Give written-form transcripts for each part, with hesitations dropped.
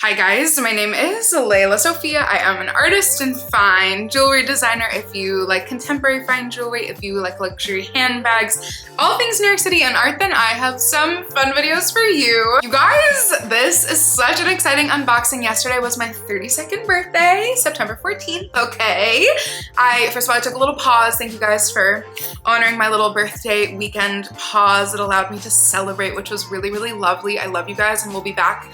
Hi guys, my name is Lelasophia. I am an artist and fine jewelry designer. If you like contemporary fine jewelry, if you like luxury handbags, all things New York City and art, then I have some fun videos for you. You guys, this is such an exciting unboxing. Yesterday was my 32nd birthday, September 14th, okay? First of all, I took a little pause. Thank you guys for honoring my little birthday weekend pause. It allowed me to celebrate, which was really, really lovely. I love you guys, and we'll be back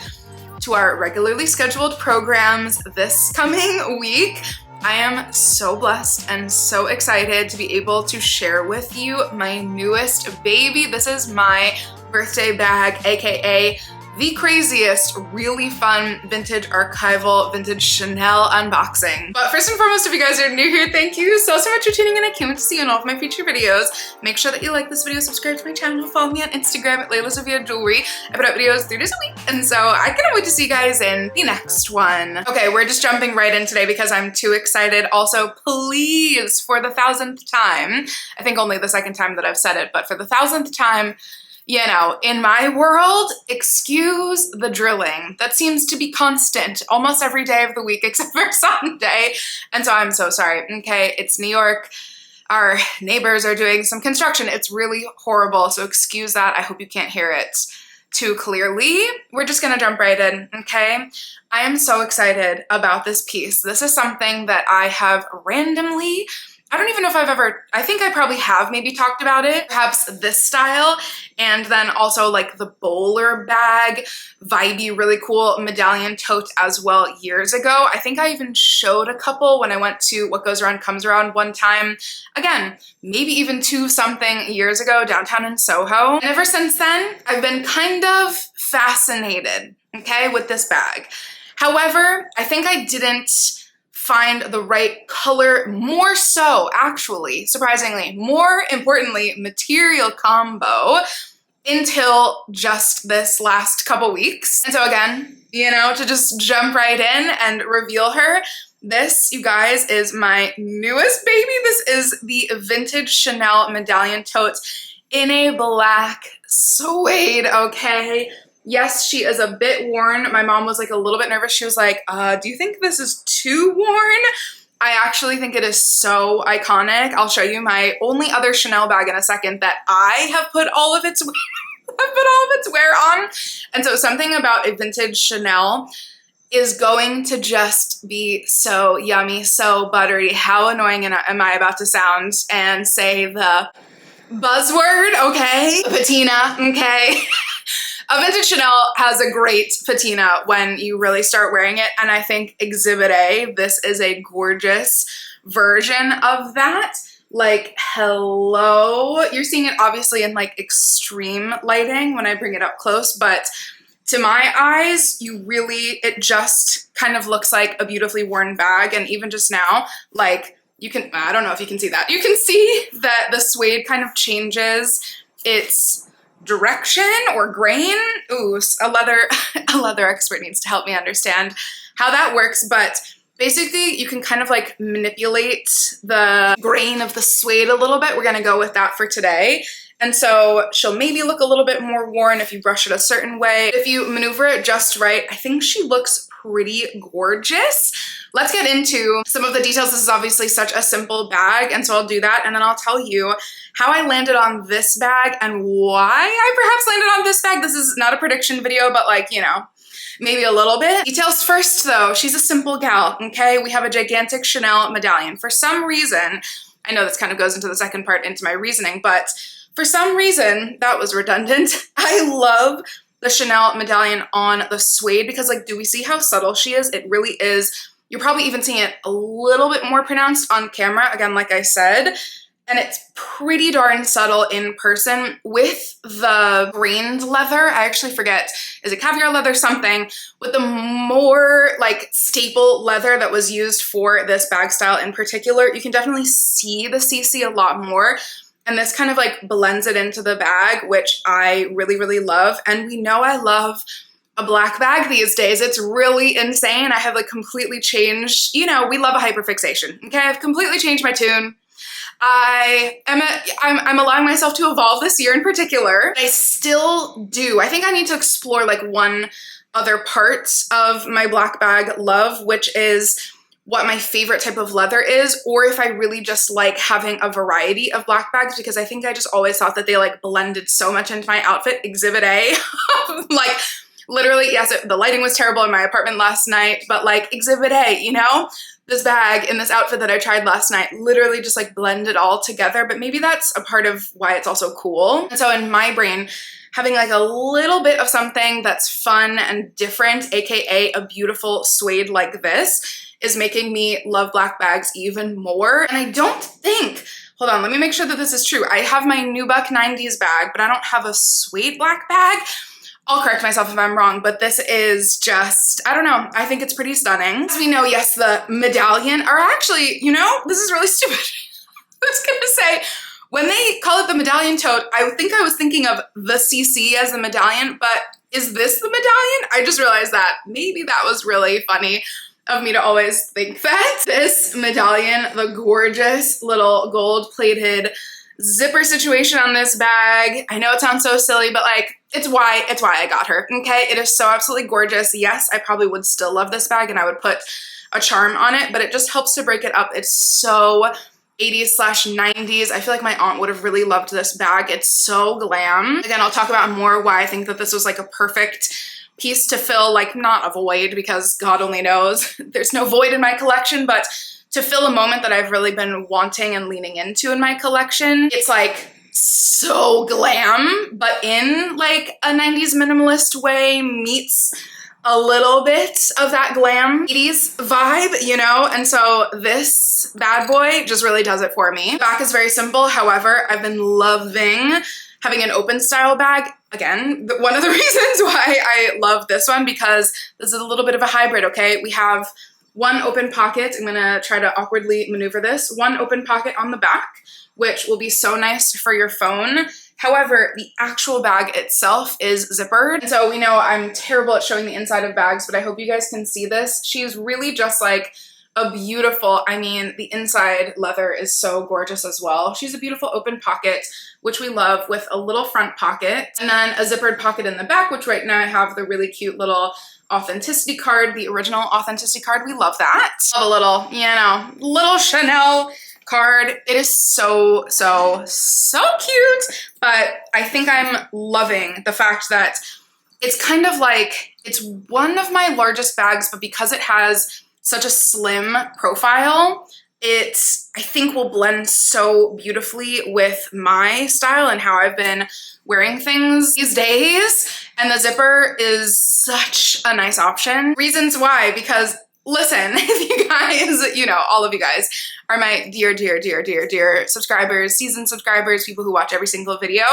to our regularly scheduled programs this coming week. I am so blessed and so excited to be able to share with you my newest baby. This is my birthday bag, aka the craziest, really fun vintage archival, vintage Chanel unboxing. But first and foremost, if you guys are new here, thank you so much for tuning in. I can't wait to see you in all of my future videos. Make sure that you like this video, subscribe to my channel, follow me on Instagram at lelasophia jewelry. I put out videos 3 days a week, and so I cannot wait to see you guys in the next one. Okay, we're just jumping right in today because I'm too excited. Also, please, for the 1000th time, I think only the second time that I've said it, but for the 1000th time, you know, in my world, excuse the drilling. That seems to be constant almost every day of the week except for Sunday. And so I'm so sorry, okay? It's New York. Our neighbors are doing some construction. It's really horrible, so excuse that. I hope you can't hear it too clearly. We're just gonna jump right in, okay? I am so excited about this piece. This is something that I have randomly, I don't even know if I think I probably have maybe talked about it, perhaps this style, and then also like the bowler bag, vibey, really cool medallion tote as well years ago. I think I even showed a couple when I went to What Goes Around Comes Around one time. Again, maybe even 2-something years ago downtown in Soho. And ever since then, I've been kind of fascinated, okay, with this bag. However, I think I didn't find the right color, more so actually, surprisingly, more importantly, material combo until just this last couple weeks. And so again, you know, to just jump right in and reveal her, this, you guys, is my newest baby. This is the vintage Chanel medallion tote in a black suede, okay? Yes, she is a bit worn. My mom was like a little bit nervous. She was like, do you think this is too worn? I actually think it is so iconic. I'll show you my only other Chanel bag in a second that I have put all of its wear on. And so something about a vintage Chanel is going to just be so yummy, so buttery. How annoying am I about to sound and say the buzzword, okay? Patina, okay? A vintage Chanel has a great patina when you really start wearing it, and I think Exhibit A, this is a gorgeous version of that. Like, hello. You're seeing it obviously in like extreme lighting when I bring it up close, but to my eyes, it just kind of looks like a beautifully worn bag, and even just now, like, you can, I don't know if you can see that. You can see that the suede kind of changes its direction or grain. Ooh, a leather expert needs to help me understand how that works, but basically you can kind of like manipulate the grain of the suede a little bit. We're gonna go with that for today. And so she'll maybe look a little bit more worn if you brush it a certain way. If you maneuver it just right, I think she looks pretty gorgeous. Let's get into some of the details. This is obviously such a simple bag, and so I'll do that, and then I'll tell you how I landed on this bag and why I perhaps landed on this bag. This is not a prediction video, but like, you know, maybe a little bit. Details first though, she's a simple gal, okay? We have a gigantic Chanel medallion. For some reason, I know this kind of goes into the second part into my reasoning, but for some reason, that was redundant. I love the Chanel medallion on the suede because, like, do we see how subtle she is? It really is. You're probably even seeing it a little bit more pronounced on camera, again, like I said, and it's pretty darn subtle in person with the grained leather. I actually forget, is it caviar leather something? With the more like staple leather that was used for this bag style in particular, you can definitely see the CC a lot more. And this kind of like blends it into the bag, which I really, really love. And we know I love a black bag these days. It's really insane. I have like completely changed, you know, we love a hyperfixation. Okay, I've completely changed my tune. I'm allowing myself to evolve this year in particular. I still do. I think I need to explore like one other parts of my black bag love, which is what my favorite type of leather is, or if I really just like having a variety of black bags, because I think I just always thought that they like blended so much into my outfit. Exhibit A. Like literally, yes, the lighting was terrible in my apartment last night, but like Exhibit A, you know? This bag and this outfit that I tried last night literally just like blended all together, but maybe that's a part of why it's also cool. And so in my brain, having like a little bit of something that's fun and different, aka a beautiful suede like this, is making me love black bags even more. And I don't think, hold on, let me make sure that this is true. I have my Nubuck 90s bag, but I don't have a suede black bag. I'll correct myself if I'm wrong, but this is just, I don't know, I think it's pretty stunning. As we know, yes, the Medallion are actually, you know, this is really stupid. I was gonna say, when they call it the Medallion tote, I think I was thinking of the CC as the Medallion, but is this the Medallion? I just realized that maybe that was really funny of me to always think that. This Medallion, the gorgeous little gold-plated zipper situation on this bag. I know it sounds so silly, but like, it's why I got her, okay? It is so absolutely gorgeous. Yes, I probably would still love this bag and I would put a charm on it, but it just helps to break it up. It's so 80s/90s. I feel like my aunt would have really loved this bag. It's so glam. Again, I'll talk about more why I think that this was like a perfect piece to fill, like not a void, because God only knows there's no void in my collection, but to fill a moment that I've really been wanting and leaning into in my collection. It's like so glam, but in like a 90s minimalist way, meets a little bit of that glam 80s vibe, you know? And so this bad boy just really does it for me. The back is very simple. However, I've been loving having an open style bag. Again, one of the reasons why I love this one, because this is a little bit of a hybrid, okay? We have one open pocket. I'm gonna try to awkwardly maneuver this. One open pocket on the back, which will be so nice for your phone. However, the actual bag itself is zippered. And so we know I'm terrible at showing the inside of bags, but I hope you guys can see this. She's really just like a beautiful, I mean, the inside leather is so gorgeous as well. She's a beautiful open pocket, which we love, with a little front pocket, and then a zippered pocket in the back, which right now I have the really cute little authenticity card, the original authenticity card. We love that. Love a little, you know, little Chanel card. It is so, so, so cute. But I think I'm loving the fact that it's kind of like, it's one of my largest bags, but because it has such a slim profile, it, I think, will blend so beautifully with my style and how I've been wearing things these days. And the zipper is such a nice option. Reasons why, because listen, if you guys, you know, all of you guys are my dear, dear, dear, dear, dear subscribers, seasoned subscribers, people who watch every single video.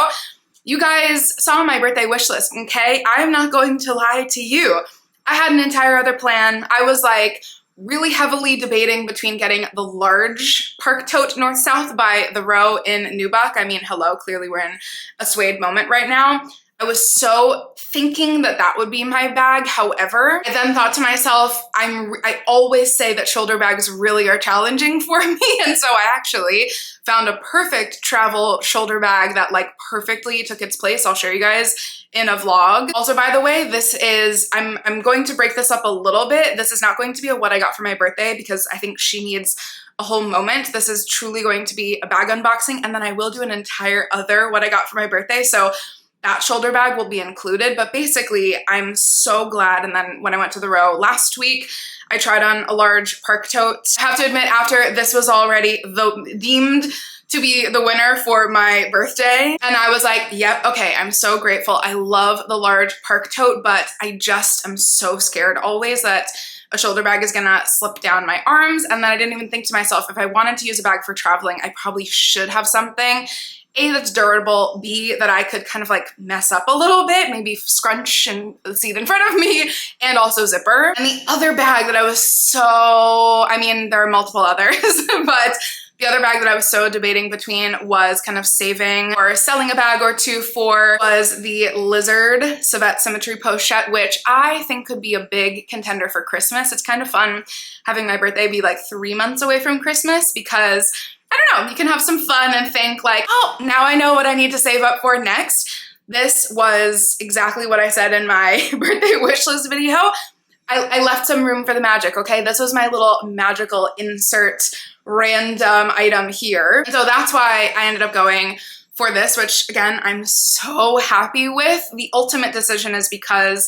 You guys saw my birthday wish list, okay? I'm not going to lie to you. I had an entire other plan. I was like really heavily debating between getting the large park tote north-south by the row in Nubuck. I mean, hello, clearly we're in a suede moment right now. I was so thinking that that would be my bag. However, I then thought to myself, I always say that shoulder bags really are challenging for me. And so I actually found a perfect travel shoulder bag that like perfectly took its place. I'll show you guys in a vlog. Also, by the way, this is, I'm going to break this up a little bit. This is not going to be a what I got for my birthday, because I think she needs a whole moment. This is truly going to be a bag unboxing, and then I will do an entire other what I got for my birthday. So that shoulder bag will be included, but basically I'm so glad. And then when I went to the row last week, I tried on a large park tote. I have to admit, after this was already deemed to be the winner for my birthday, and I was like, yep, okay, I'm so grateful. I love the large park tote, but I just am so scared always that a shoulder bag is gonna slip down my arms. And then I didn't even think to myself, if I wanted to use a bag for traveling, I probably should have something, A, that's durable, B, that I could kind of like mess up a little bit, maybe scrunch and the seat in front of me, and also zipper. And the other bag that I was so, I mean, there are multiple others, but the other bag that I was so debating between was kind of saving or selling a bag or two for was the Lizard Savette Symmetry Pochette, which I think could be a big contender for Christmas. It's kind of fun having my birthday be like 3 months away from Christmas, because I don't know, you can have some fun and think like, oh, now I know what I need to save up for next. This was exactly what I said in my birthday wish list video. I left some room for the magic, okay? This was my little magical insert random item here. So that's why I ended up going for this, which again, I'm so happy with. The ultimate decision is because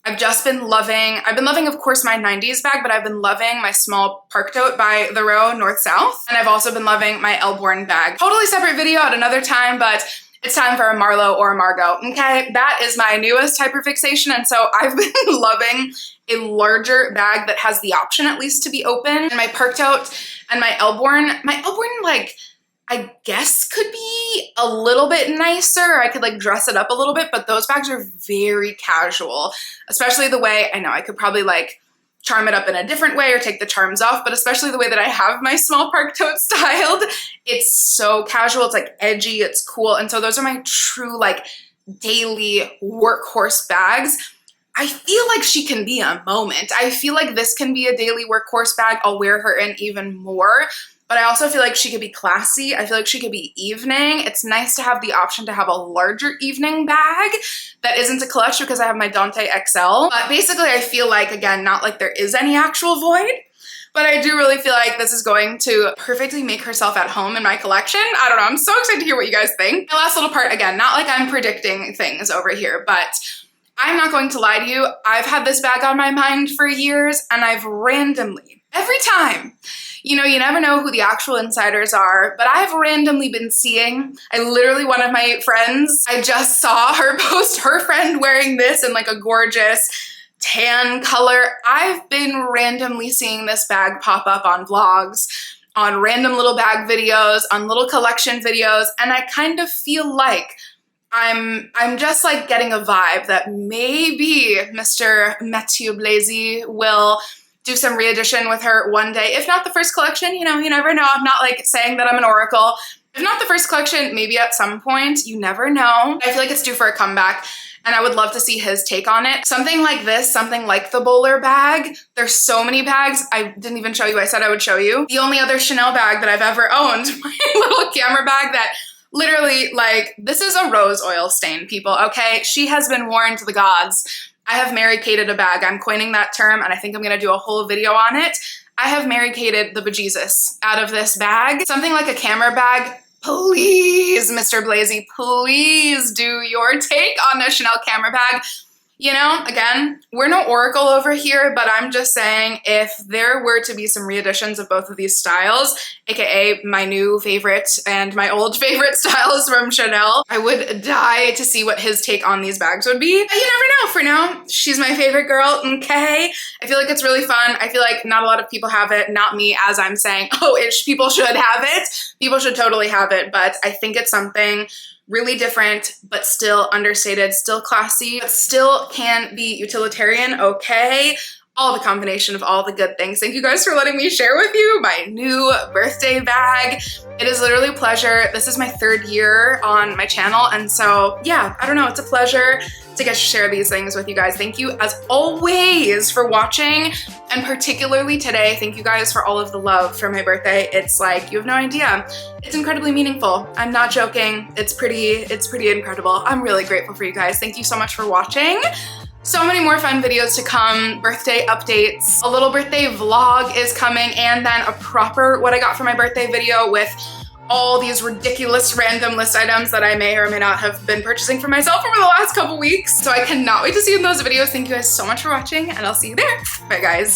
I've been loving, of course, my 90s bag, but I've been loving my small park tote by the row north-south. And I've also been loving my Elborn bag. Totally separate video at another time, but it's time for a Marlowe or a Margot, okay? That is my newest hyperfixation, and so I've been loving a larger bag that has the option at least to be open. And my park tote and my Elborn, like, I guess could be a little bit nicer. I could like dress it up a little bit, but those bags are very casual, especially the way, I know I could probably like charm it up in a different way or take the charms off, but especially the way that I have my small park tote styled, it's so casual, it's like edgy, it's cool. And so those are my true like daily workhorse bags. I feel like she can be a moment. I feel like this can be a daily workhorse bag. I'll wear her in even more. But I also feel like she could be classy. I feel like she could be evening. It's nice to have the option to have a larger evening bag that isn't a clutch because I have my Dante XL. But basically I feel like, again, not like there is any actual void, but I do really feel like this is going to perfectly make herself at home in my collection. I don't know, I'm so excited to hear what you guys think. My last little part, again, not like I'm predicting things over here, but I'm not going to lie to you. I've had this bag on my mind for years and I've randomly, every time, you know, you never know who the actual insiders are, but I've randomly been seeing, one of my friends, I just saw her post her friend wearing this in like a gorgeous tan color. I've been randomly seeing this bag pop up on vlogs, on random little bag videos, on little collection videos, and I kind of feel like I'm just like getting a vibe that maybe Mr. Mathieu Blazy will do some re-edition with her one day. If not the first collection, you know, you never know. I'm not like saying that I'm an oracle. If not the first collection, maybe at some point, you never know. I feel like it's due for a comeback and I would love to see his take on it. Something like this, something like the bowler bag. There's so many bags. I didn't even show you. I said I would show you. The only other Chanel bag that I've ever owned, my little camera bag that literally, like, this is a rose oil stain, people, okay? She has been worn to the gods. I have Mary-Kated a bag. I'm coining that term, and I think I'm gonna do a whole video on it. I have Mary-Kated the bejesus out of this bag. Something like a camera bag. Please, Mr. Blazy, please do your take on the Chanel camera bag. You know, again, we're no oracle over here, but I'm just saying if there were to be some re-editions of both of these styles, aka my new favorite and my old favorite styles from Chanel, I would die to see what his take on these bags would be. But you never know. For now, she's my favorite girl, okay? I feel like it's really fun. I feel like not a lot of people have it, not me as I'm saying, oh, people should have it. People should totally have it, but I think it's something really different, but still understated, still classy, but still can be utilitarian, okay? All the combination of all the good things. Thank you guys for letting me share with you my new birthday bag. It is literally a pleasure. This is my 3rd year on my channel, and so yeah, I don't know, it's a pleasure to get to share these things with you guys. Thank you as always for watching, and particularly today, thank you guys for all of the love for my birthday. It's like, you have no idea. It's incredibly meaningful. I'm not joking. It's pretty incredible. I'm really grateful for you guys. Thank you so much for watching. So many more fun videos to come, birthday updates, a little birthday vlog is coming, and then a proper what I got for my birthday video with all these ridiculous random list items that I may or may not have been purchasing for myself over the last couple weeks. So I cannot wait to see you in those videos. Thank you guys so much for watching, and I'll see you there. Bye guys.